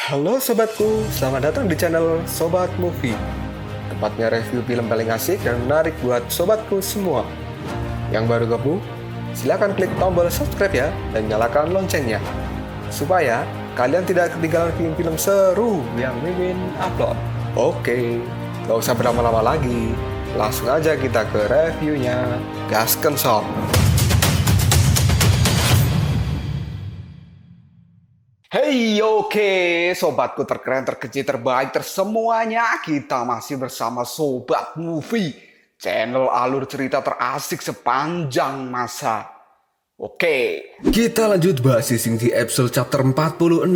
Halo sobatku, selamat datang di channel Sobat Movie. Tempatnya review film paling asik dan menarik buat sobatku semua. Yang baru gabung, silakan klik tombol subscribe ya dan nyalakan loncengnya supaya kalian tidak ketinggalan film-film seru yang Mimin upload. Oke, gak usah berlama-lama lagi, langsung aja kita ke reviewnya. Gasken sob. Hey, oke, sobatku terkeren, terkece, terbaik, tersemuanya. Kita masih bersama Sobat Movie, channel alur cerita terasik sepanjang masa. Oke, kita lanjut bahas Sing di episode chapter 46.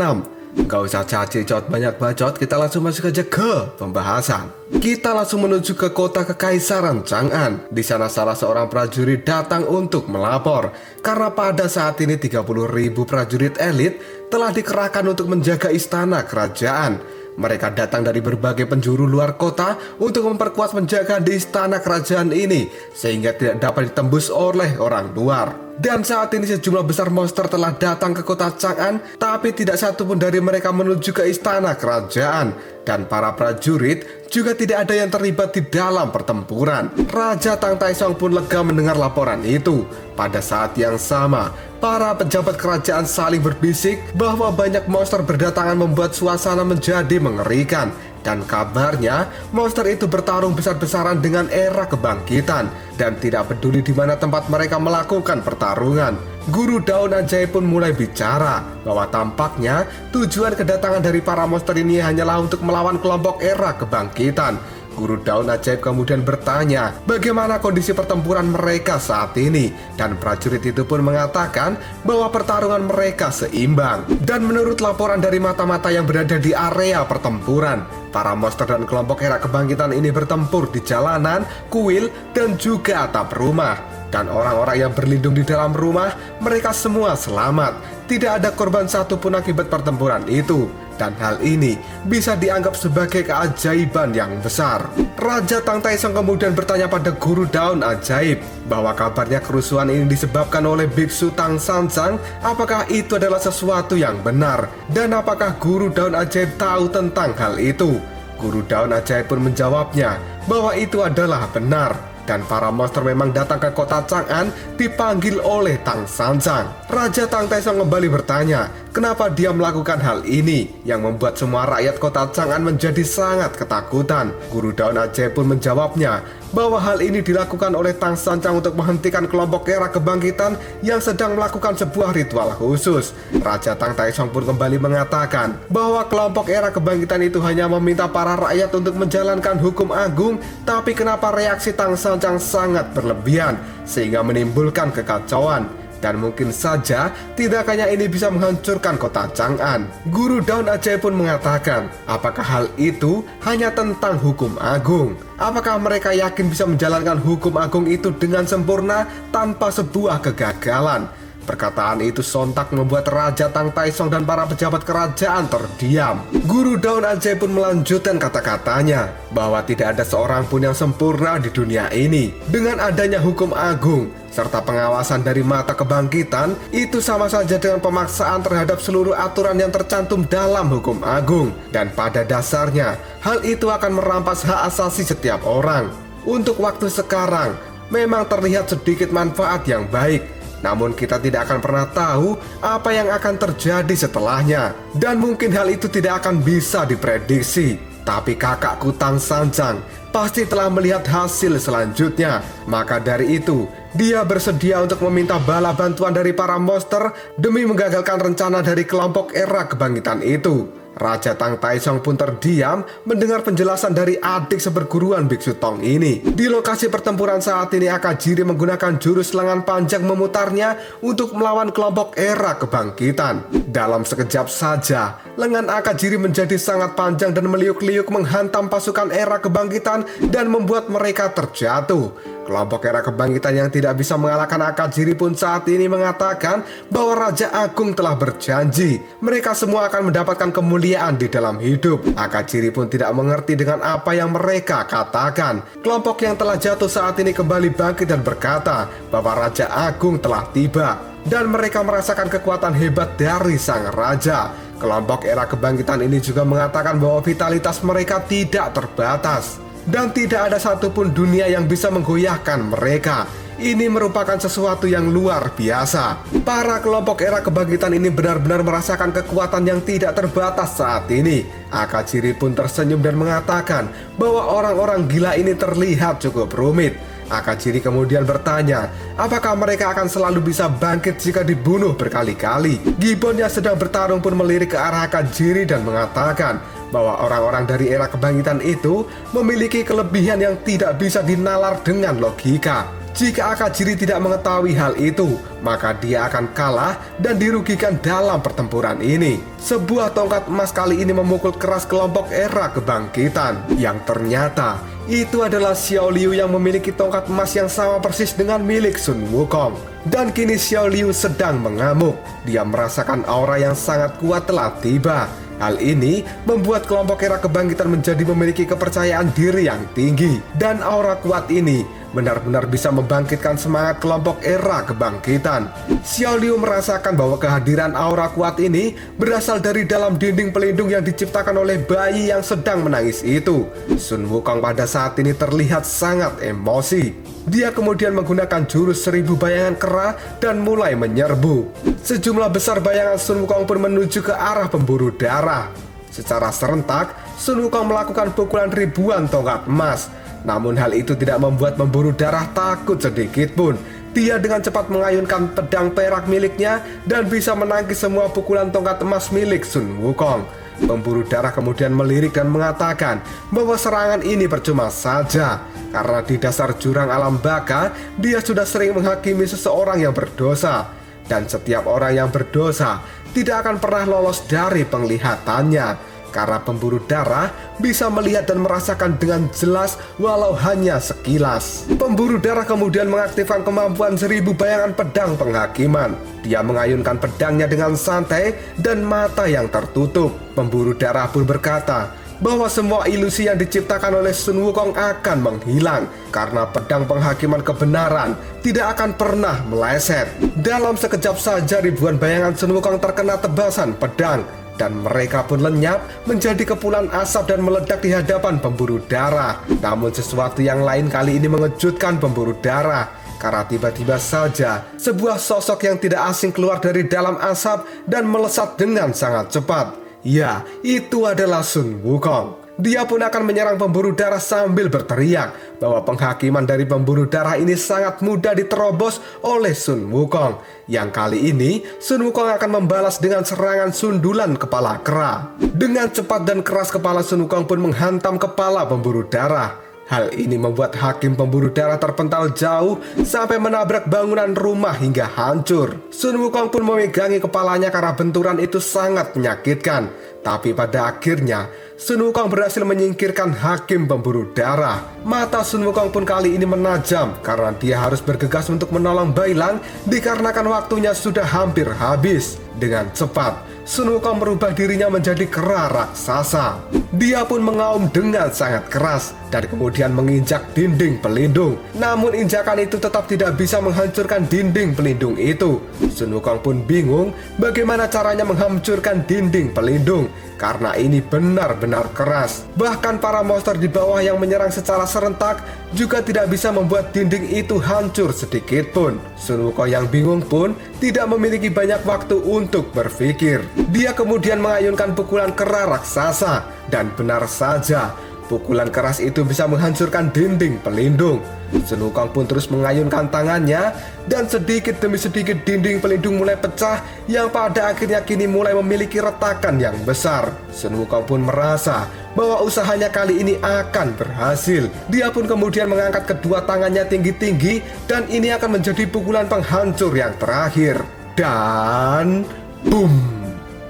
Gak usah cacicot banyak bacot, kita langsung masuk aja ke pembahasan. Kita langsung menuju ke kota Kekaisaran Chang'an. Di sana salah seorang prajurit datang untuk melapor karena pada saat ini 30.000 prajurit elit telah dikerahkan untuk menjaga istana kerajaan. Mereka datang dari berbagai penjuru luar kota untuk memperkuat penjagaan di istana kerajaan ini sehingga tidak dapat ditembus oleh orang luar. Dan saat ini sejumlah besar monster telah datang ke kota Chang'an, tapi tidak satu pun dari mereka menuju ke istana kerajaan. Dan para prajurit juga tidak ada yang terlibat di dalam pertempuran. Raja Tang Taisong pun lega mendengar laporan itu. Pada saat yang sama, para pejabat kerajaan saling berbisik bahwa banyak monster berdatangan membuat suasana menjadi mengerikan. Dan kabarnya, monster itu bertarung besar-besaran dengan era kebangkitan dan tidak peduli di mana tempat mereka melakukan pertarungan. Guru Daun Ajaib pun mulai bicara bahwa tampaknya tujuan kedatangan dari para monster ini hanyalah untuk melawan kelompok era kebangkitan. Guru Daun Ajaib kemudian bertanya bagaimana kondisi pertempuran mereka saat ini, dan prajurit itu pun mengatakan bahwa pertarungan mereka seimbang. Dan menurut laporan dari mata-mata yang berada di area pertempuran, para monster dan kelompok era kebangkitan ini bertempur di jalanan, kuil, dan juga atap rumah. Dan orang-orang yang berlindung di dalam rumah, mereka semua selamat. Tidak ada korban satupun akibat pertempuran itu. Dan hal ini bisa dianggap sebagai keajaiban yang besar. Raja Tang Taisong kemudian bertanya pada Guru Daun Ajaib bahwa kabarnya kerusuhan ini disebabkan oleh Biksu Tang Sanjang. Apakah itu adalah sesuatu yang benar? Dan apakah Guru Daun Ajaib tahu tentang hal itu? Guru Daun Ajaib pun menjawabnya bahwa itu adalah benar. Dan para monster memang datang ke kota Chang'an dipanggil oleh Tang Sanjang. Raja Tang Taisong kembali bertanya kenapa dia melakukan hal ini yang membuat semua rakyat kota Chang'an menjadi sangat ketakutan. Guru Daun Ajaib pun menjawabnya bahwa hal ini dilakukan oleh Tang Sanjang untuk menghentikan kelompok era kebangkitan yang sedang melakukan sebuah ritual khusus. Raja Tang Taisong pun kembali mengatakan bahwa kelompok era kebangkitan itu hanya meminta para rakyat untuk menjalankan hukum agung, tapi kenapa reaksi Tang Sanjang sangat berlebihan sehingga menimbulkan kekacauan. Dan mungkin saja tindakannya ini bisa menghancurkan kota Chang'an. Guru Daun Ajaib pun mengatakan, apakah hal itu hanya tentang hukum agung? Apakah mereka yakin bisa menjalankan hukum agung itu dengan sempurna tanpa sebuah kegagalan? Perkataan itu sontak membuat Raja Tang Taisong dan para pejabat kerajaan terdiam. Guru Daun Ajaib pun melanjutkan kata-katanya bahwa tidak ada seorang pun yang sempurna di dunia ini. Dengan adanya hukum agung serta pengawasan dari mata kebangkitan, itu sama saja dengan pemaksaan terhadap seluruh aturan yang tercantum dalam hukum agung. Dan pada dasarnya, hal itu akan merampas hak asasi setiap orang. Untuk waktu sekarang, memang terlihat sedikit manfaat yang baik, namun kita tidak akan pernah tahu apa yang akan terjadi setelahnya. Dan mungkin hal itu tidak akan bisa diprediksi. Tapi kakakku Tang Sanjang pasti telah melihat hasil selanjutnya. Maka dari itu, dia bersedia untuk meminta bala bantuan dari para monster demi menggagalkan rencana dari kelompok era kebangkitan itu. Raja Tang Taisong pun terdiam mendengar penjelasan dari adik seperguruan Biksu Tong ini. Di lokasi pertempuran saat ini, Akajiri menggunakan jurus lengan panjang memutarnya untuk melawan kelompok era kebangkitan. Dalam sekejap saja, lengan Akajiri menjadi sangat panjang dan meliuk-liuk menghantam pasukan era kebangkitan dan membuat mereka terjatuh. Kelompok era kebangkitan yang tidak bisa mengalahkan Akajiri pun saat ini mengatakan bahwa Raja Agung telah berjanji mereka semua akan mendapatkan kemuliaan di dalam hidup. Akajiri pun tidak mengerti dengan apa yang mereka katakan. Kelompok yang telah jatuh saat ini kembali bangkit dan berkata bahwa Raja Agung telah tiba. Dan mereka merasakan kekuatan hebat dari sang raja. Kelompok Era Kebangkitan ini juga mengatakan bahwa vitalitas mereka tidak terbatas dan tidak ada satupun dunia yang bisa menggoyahkan mereka. Ini merupakan sesuatu yang luar biasa. Para kelompok Era Kebangkitan ini benar-benar merasakan kekuatan yang tidak terbatas saat ini. Akajiri pun tersenyum dan mengatakan bahwa orang-orang gila ini terlihat cukup rumit. Akajiri kemudian bertanya, apakah mereka akan selalu bisa bangkit jika dibunuh berkali-kali? Gibbon yang sedang bertarung pun melirik ke arah Akajiri dan mengatakan bahwa orang-orang dari Era Kebangkitan itu memiliki kelebihan yang tidak bisa dinalar dengan logika. Jika Akajiri tidak mengetahui hal itu, maka dia akan kalah dan dirugikan dalam pertempuran ini. Sebuah tongkat emas kali ini memukul keras kelompok Era Kebangkitan, yang ternyata itu adalah Xiao Liu yang memiliki tongkat emas yang sama persis dengan milik Sun Wukong. Dan kini Xiao Liu sedang mengamuk. Dia merasakan aura yang sangat kuat telah tiba. Hal ini membuat kelompok Era Kebangkitan menjadi memiliki kepercayaan diri yang tinggi. Dan aura kuat ini benar-benar bisa membangkitkan semangat kelompok Era Kebangkitan. Xiao Liu merasakan bahwa kehadiran aura kuat ini berasal dari dalam dinding pelindung yang diciptakan oleh bayi yang sedang menangis itu. Sun Wukong pada saat ini terlihat sangat emosi. Dia kemudian menggunakan jurus 1000 bayangan kera dan mulai menyerbu. Sejumlah besar bayangan Sun Wukong pun menuju ke arah pemburu darah. Secara serentak, Sun Wukong melakukan pukulan ribuan tongkat emas. Namun hal itu tidak membuat pemburu darah takut sedikit pun. Dia dengan cepat mengayunkan pedang perak miliknya dan bisa menangkis semua pukulan tongkat emas milik Sun Wukong. Pemburu darah kemudian melirik dan mengatakan bahwa serangan ini percuma saja, karena di dasar jurang alam baka dia sudah sering menghakimi seseorang yang berdosa, dan setiap orang yang berdosa tidak akan pernah lolos dari penglihatannya. Karena pemburu darah bisa melihat dan merasakan dengan jelas walau hanya sekilas. Pemburu darah kemudian mengaktifkan kemampuan 1000 bayangan pedang penghakiman. Dia mengayunkan pedangnya dengan santai dan mata yang tertutup. Pemburu darah pun berkata bahwa semua ilusi yang diciptakan oleh Sun Wukong akan menghilang, karena pedang penghakiman kebenaran tidak akan pernah meleset. Dalam sekejap saja ribuan bayangan Sun Wukong terkena tebasan pedang, dan mereka pun lenyap menjadi kepulan asap dan meledak di hadapan pemburu darah. Namun sesuatu yang lain kali ini mengejutkan pemburu darah, karena tiba-tiba saja sebuah sosok yang tidak asing keluar dari dalam asap dan melesat dengan sangat cepat. Ya, itu adalah Sun Wukong. Dia pun akan menyerang pemburu darah sambil berteriak bahwa penghakiman dari pemburu darah ini sangat mudah diterobos oleh Sun Wukong. Yang kali ini Sun Wukong akan membalas dengan serangan sundulan kepala kera. Dengan cepat dan keras kepala Sun Wukong pun menghantam kepala pemburu darah. Hal ini membuat hakim pemburu darah terpental jauh sampai menabrak bangunan rumah hingga hancur. Sun Wukong pun memegangi kepalanya karena benturan itu sangat menyakitkan. Tapi pada akhirnya Sun Wukong berhasil menyingkirkan hakim pemburu darah. Mata Sun Wukong pun kali ini menajam karena dia harus bergegas untuk menolong Bai Lang dikarenakan waktunya sudah hampir habis. Dengan cepat Sun Wukong merubah dirinya menjadi kera raksasa. Dia pun mengaum dengan sangat keras dan kemudian menginjak dinding pelindung. Namun injakan itu tetap tidak bisa menghancurkan dinding pelindung itu. Sun Wukong pun bingung bagaimana caranya menghancurkan dinding pelindung, karena ini benar-benar keras. Bahkan para monster di bawah yang menyerang secara serentak juga tidak bisa membuat dinding itu hancur sedikit pun. Sun Wukong yang bingung pun tidak memiliki banyak waktu untuk berpikir. Dia kemudian mengayunkan pukulan kera raksasa, dan benar saja pukulan keras itu bisa menghancurkan dinding pelindung. Sun Wukong pun terus mengayunkan tangannya, dan sedikit demi sedikit dinding pelindung mulai pecah yang pada akhirnya kini mulai memiliki retakan yang besar. Sun Wukong pun merasa bahwa usahanya kali ini akan berhasil. Dia pun kemudian mengangkat kedua tangannya tinggi-tinggi, dan ini akan menjadi pukulan penghancur yang terakhir. Dan boom!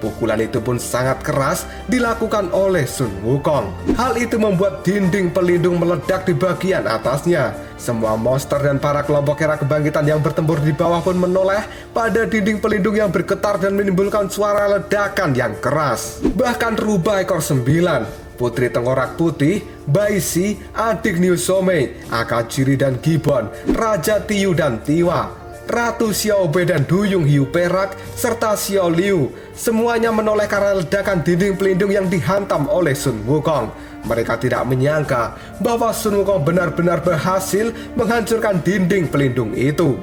Pukulan itu pun sangat keras dilakukan oleh Sun Wukong. Hal itu membuat dinding pelindung meledak di bagian atasnya. Semua monster dan para kelompok Era Kebangkitan yang bertempur di bawah pun menoleh pada dinding pelindung yang bergetar dan menimbulkan suara ledakan yang keras. Bahkan rubah ekor 9, Putri Tengkorak Putih, Bai Si, adik Niu Somei, Akajiri dan Gibbon, Raja Tiu dan Tiwa, Ratu Xiaobe dan Duyung Hiu Perak, serta Xiao Liu, semuanya menoleh karena ledakan dinding pelindung yang dihantam oleh Sun Wukong. Mereka tidak menyangka bahwa Sun Wukong benar-benar berhasil menghancurkan dinding pelindung itu.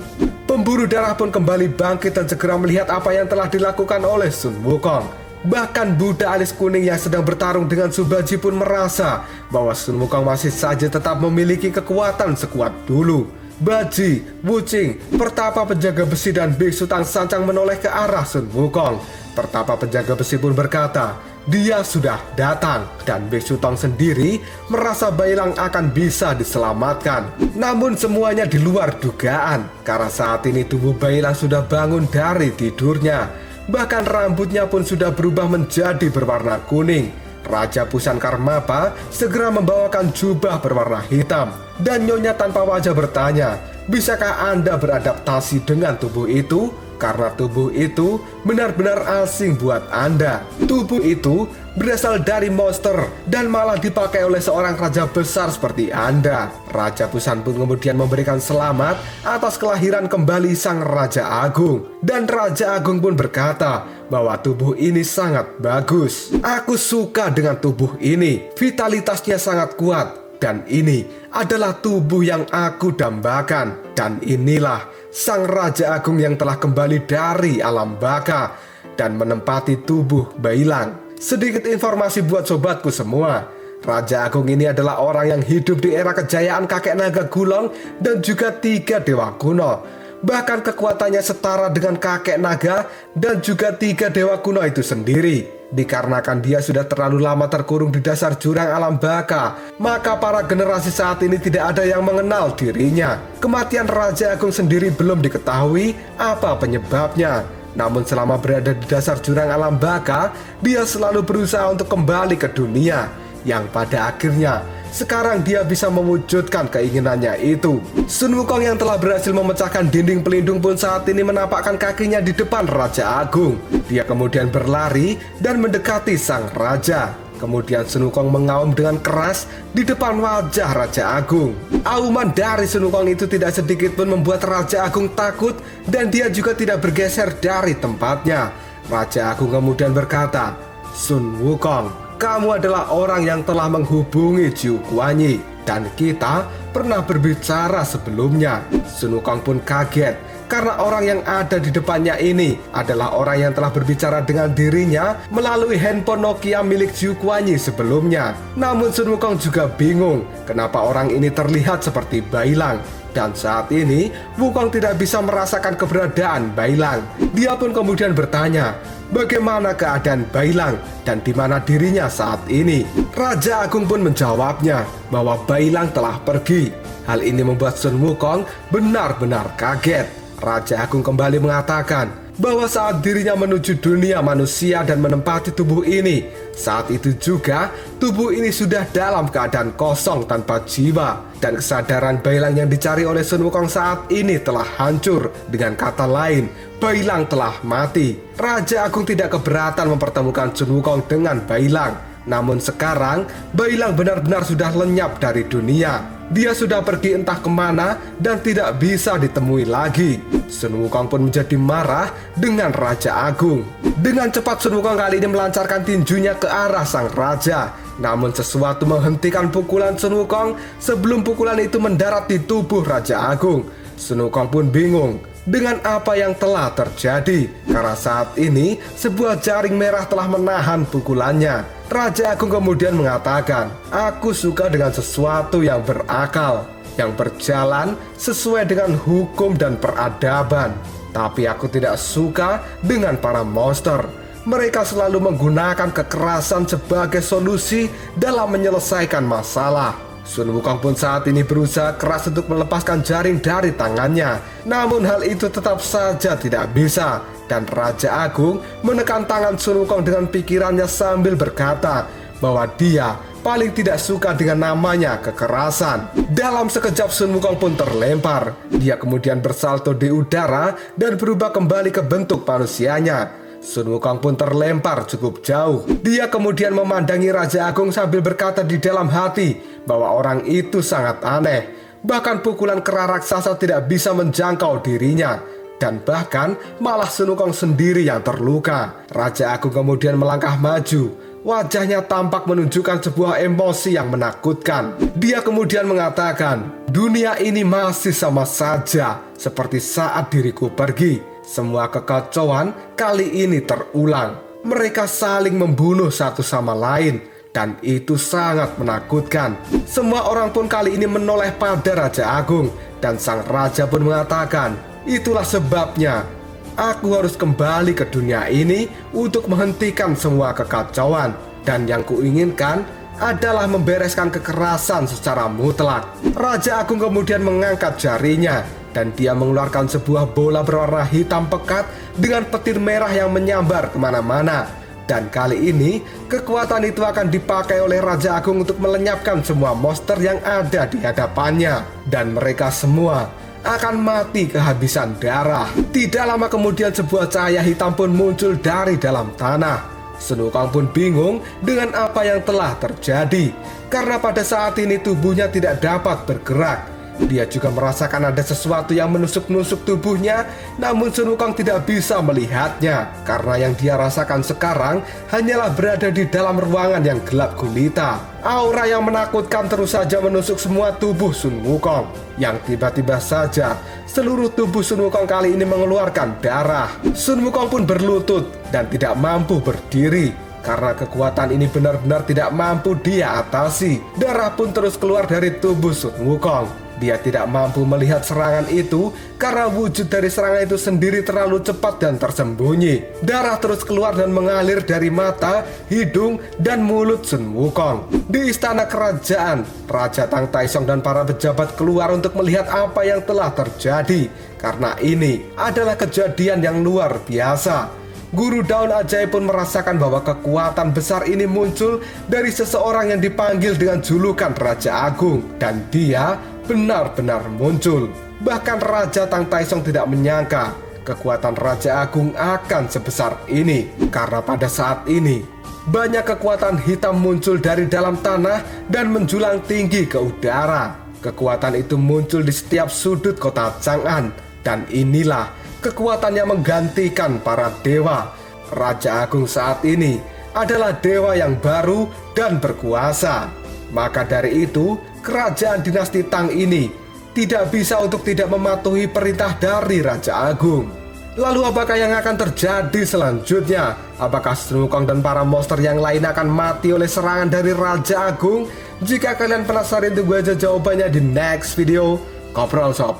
Pemburu darah pun kembali bangkit dan segera melihat apa yang telah dilakukan oleh Sun Wukong. Bahkan Buddha alis kuning yang sedang bertarung dengan Subaji pun merasa bahwa Sun Wukong masih saja tetap memiliki kekuatan sekuat dulu. Baji, Wucing, Pertapa penjaga besi dan Biksu Tang Sancang menoleh ke arah Sun Wukong. Pertapa penjaga besi pun berkata, dia sudah datang, dan Biksu Tang sendiri merasa Bailang akan bisa diselamatkan. Namun semuanya di luar dugaan, karena saat ini tubuh Bailang sudah bangun dari tidurnya. Bahkan rambutnya pun sudah berubah menjadi berwarna kuning. Raja Pusan Karmapa segera membawakan jubah berwarna hitam. Dan Nyonya tanpa wajah bertanya, bisakah Anda beradaptasi dengan tubuh itu? Karena tubuh itu benar-benar asing buat Anda. Tubuh itu berasal dari monster dan malah dipakai oleh seorang raja besar seperti Anda. Raja Pusan pun kemudian memberikan selamat atas kelahiran kembali sang Raja Agung. Dan Raja Agung pun berkata bahwa tubuh ini sangat bagus. Aku suka dengan tubuh ini, vitalitasnya sangat kuat. Dan ini adalah tubuh yang aku dambakan. Dan inilah sang Raja Agung yang telah kembali dari alam baka dan menempati tubuh Bailang. Sedikit informasi buat sobatku semua. Raja Agung ini adalah orang yang hidup di era kejayaan kakek naga Gulong dan juga 3 dewa kuno. Bahkan kekuatannya setara dengan kakek naga dan juga 3 dewa kuno itu sendiri. Dikarenakan dia sudah terlalu lama terkurung di dasar jurang alam baka, maka para generasi saat ini tidak ada yang mengenal dirinya. Kematian Raja Agung sendiri belum diketahui apa penyebabnya. Namun selama berada di dasar jurang alam baka, dia selalu berusaha untuk kembali ke dunia, yang pada akhirnya sekarang dia bisa mewujudkan keinginannya itu. Sun Wukong yang telah berhasil memecahkan dinding pelindung pun saat ini menapakkan kakinya di depan Raja Agung. Dia kemudian berlari dan mendekati sang raja. Kemudian Sun Wukong mengaum dengan keras di depan wajah Raja Agung. Auman dari Sun Wukong itu tidak sedikit pun membuat Raja Agung takut dan dia juga tidak bergeser dari tempatnya. Raja Agung kemudian berkata, Sun Wukong, kamu adalah orang yang telah menghubungi Jiu Kuanyi dan kita pernah berbicara sebelumnya. Sun Wukong pun kaget karena orang yang ada di depannya ini adalah orang yang telah berbicara dengan dirinya melalui handphone Nokia milik Jiu Kuanyi sebelumnya. Namun Sun Wukong juga bingung kenapa orang ini terlihat seperti Bailang. Dan saat ini Wukong tidak bisa merasakan keberadaan Bailang. Dia pun kemudian bertanya, bagaimana keadaan Bailang dan di mana dirinya saat ini? Raja Agung pun menjawabnya bahwa Bailang telah pergi. Hal ini membuat Sun Wukong benar-benar kaget. Raja Agung kembali mengatakan bahwa saat dirinya menuju dunia manusia dan menempati tubuh ini, saat itu juga tubuh ini sudah dalam keadaan kosong tanpa jiwa. Dan kesadaran Bailang yang dicari oleh Sun Wukong saat ini telah hancur. Dengan kata lain, Bailang telah mati. Raja Agung tidak keberatan mempertemukan Sun Wukong dengan Bailang. Namun sekarang Bailang benar-benar sudah lenyap dari dunia. Dia sudah pergi entah kemana dan tidak bisa ditemui lagi. Sun Wukong pun menjadi marah dengan Raja Agung. Dengan cepat Sun Wukong kali ini melancarkan tinjunya ke arah sang raja. Namun sesuatu menghentikan pukulan Sun Wukong sebelum pukulan itu mendarat di tubuh Raja Agung. Sun Wukong pun bingung dengan apa yang telah terjadi, karena saat ini sebuah jaring merah telah menahan pukulannya. Raja Agung kemudian mengatakan, aku suka dengan sesuatu yang berakal, yang berjalan sesuai dengan hukum dan peradaban. Tapi aku tidak suka dengan para monster. Mereka selalu menggunakan kekerasan sebagai solusi dalam menyelesaikan masalah. Sun Wukong pun saat ini berusaha keras untuk melepaskan jaring dari tangannya. Namun hal itu tetap saja tidak bisa. Dan Raja Agung menekan tangan Sun Wukong dengan pikirannya sambil berkata bahwa dia paling tidak suka dengan namanya kekerasan. Dalam sekejap Sun Wukong pun terlempar. Dia kemudian bersalto di udara dan berubah kembali ke bentuk manusianya. Sun Wukong pun terlempar cukup jauh. Dia kemudian memandangi Raja Agung sambil berkata di dalam hati bahwa orang itu sangat aneh. Bahkan pukulan kera raksasa tidak bisa menjangkau dirinya. Dan bahkan malah Sun Wukong sendiri yang terluka. Raja Agung kemudian melangkah maju. Wajahnya tampak menunjukkan sebuah emosi yang menakutkan. Dia kemudian mengatakan, dunia ini masih sama saja seperti saat diriku pergi. Semua kekacauan kali ini terulang. Mereka saling membunuh satu sama lain. Dan itu sangat menakutkan. Semua orang pun kali ini menoleh pada Raja Agung. Dan sang raja pun mengatakan, itulah sebabnya aku harus kembali ke dunia ini untuk menghentikan semua kekacauan. Dan yang kuinginkan adalah membereskan kekerasan secara mutlak. Raja Agung kemudian mengangkat jarinya dan dia mengeluarkan sebuah bola berwarna hitam pekat dengan petir merah yang menyambar kemana-mana. Dan kali ini kekuatan itu akan dipakai oleh Raja Agung untuk melenyapkan semua monster yang ada di hadapannya. Dan mereka semua akan mati kehabisan darah. Tidak lama kemudian sebuah cahaya hitam pun muncul dari dalam tanah. Sun Wukong pun bingung dengan apa yang telah terjadi, karena pada saat ini tubuhnya tidak dapat bergerak. Dia juga merasakan ada sesuatu yang menusuk-nusuk tubuhnya, namun Sun Wukong tidak bisa melihatnya, karena yang dia rasakan sekarang hanyalah berada di dalam ruangan yang gelap gulita. Aura yang menakutkan terus saja menusuk semua tubuh Sun Wukong, yang tiba-tiba saja seluruh tubuh Sun Wukong kali ini mengeluarkan darah. Sun Wukong pun berlutut dan tidak mampu berdiri, karena kekuatan ini benar-benar tidak mampu dia atasi. Darah pun terus keluar dari tubuh Sun Wukong. Dia tidak mampu melihat serangan itu karena wujud dari serangan itu sendiri terlalu cepat dan tersembunyi. Darah terus keluar dan mengalir dari mata, hidung, dan mulut Sun Wukong. Di istana kerajaan, Raja Tang Taisong dan para pejabat keluar untuk melihat apa yang telah terjadi, karena ini adalah kejadian yang luar biasa. Guru daun ajaib pun merasakan bahwa kekuatan besar ini muncul dari seseorang yang dipanggil dengan julukan Raja Agung, dan dia benar-benar muncul. Bahkan Raja Tang Taisong tidak menyangka kekuatan Raja Agung akan sebesar ini, karena pada saat ini banyak kekuatan hitam muncul dari dalam tanah dan menjulang tinggi ke udara. Kekuatan itu muncul di setiap sudut kota Chang'an, dan inilah kekuatan yang menggantikan para dewa. Raja Agung saat ini adalah dewa yang baru dan berkuasa. Maka dari itu, kerajaan dinasti Tang ini tidak bisa untuk tidak mematuhi perintah dari Raja Agung. Lalu apakah yang akan terjadi selanjutnya? Apakah Sun Wukong dan para monster yang lain akan mati oleh serangan dari Raja Agung? Jika kalian penasaran, tunggu aja jawabannya di next video. Koprol Sob.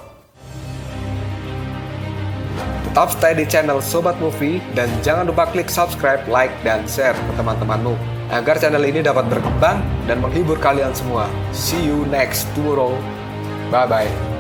Tetap stay di channel Sobat Movie dan jangan lupa klik subscribe, like, dan share ke teman-temanmu agar channel ini dapat berkembang dan menghibur kalian semua. See you next tomorrow. Bye-bye.